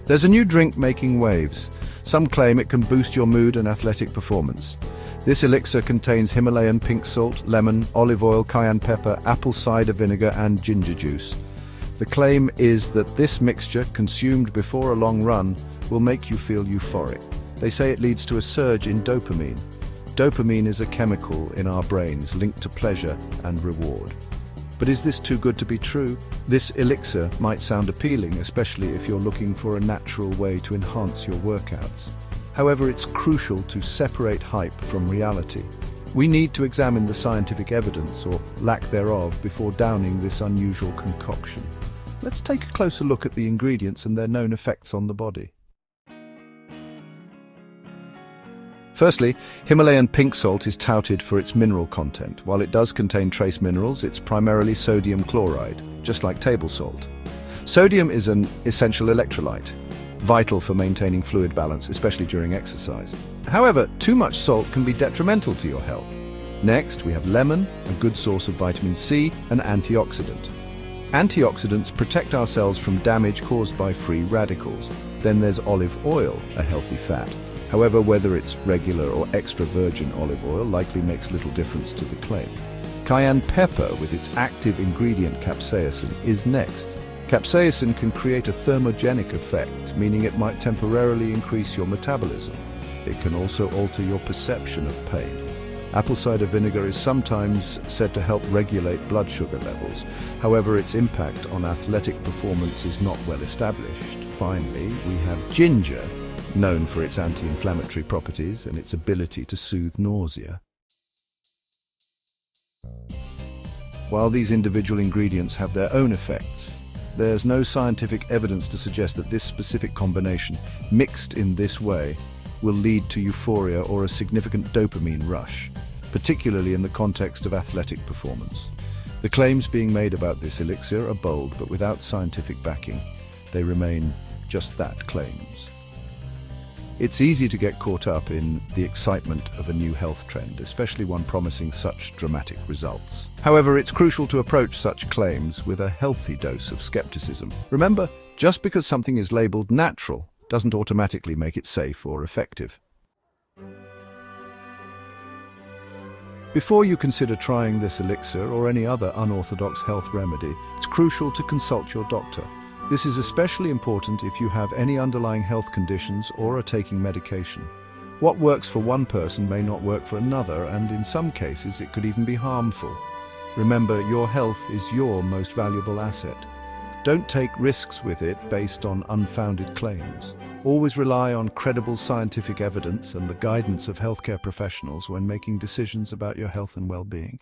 There's a new drink making waves. Some claim it can boost your mood and athletic performance. This elixir contains Himalayan pink salt, lemon, olive oil, cayenne pepper, apple cider vinegar, and ginger juice. The claim is that this mixture, consumed before a long run, will make you feel euphoric. They say it leads to a surge in dopamine. Dopamine is a chemical in our brains linked to pleasure and reward. But is this too good to be true? This elixir might sound appealing, especially if you're looking for a natural way to enhance your workouts. However, it's crucial to separate hype from reality. We need to examine the scientific evidence, or lack thereof, before downing this unusual concoction. Let's take a closer look at the ingredients and their known effects on the body. Firstly, Himalayan pink salt is touted for its mineral content. While it does contain trace minerals, it's primarily sodium chloride, just like table salt. Sodium is an essential electrolyte, vital for maintaining fluid balance, especially during exercise. However, too much salt can be detrimental to your health. Next, we have lemon, a good source of vitamin C, an antioxidant. Antioxidants protect our cells from damage caused by free radicals. Then there's olive oil, a healthy fat. However, whether it's regular or extra virgin olive oil likely makes little difference to the claim. Cayenne pepper, with its active ingredient capsaicin, is next. Capsaicin can create a thermogenic effect, meaning it might temporarily increase your metabolism. It can also alter your perception of pain. Apple cider vinegar is sometimes said to help regulate blood sugar levels. However, its impact on athletic performance is not well established. Finally, we have ginger, known for its anti-inflammatory properties and its ability to soothe nausea. While these individual ingredients have their own effects, there's no scientific evidence to suggest that this specific combination, mixed in this way, will lead to euphoria or a significant dopamine rush, particularly in the context of athletic performance. The claims being made about this elixir are bold, but without scientific backing, they remain just that, claims. It's easy to get caught up in the excitement of a new health trend, especially one promising such dramatic results. However, it's crucial to approach such claims with a healthy dose of skepticism. Remember, just because something is labeled natural doesn't automatically make it safe or effective. Before you consider trying this elixir or any other unorthodox health remedy, it's crucial to consult your doctor. This is especially important if you have any underlying health conditions or are taking medication. What works for one person may not work for another, and in some cases it could even be harmful. Remember, your health is your most valuable asset. Don't take risks with it based on unfounded claims. Always rely on credible scientific evidence and the guidance of healthcare professionals when making decisions about your health and well-being.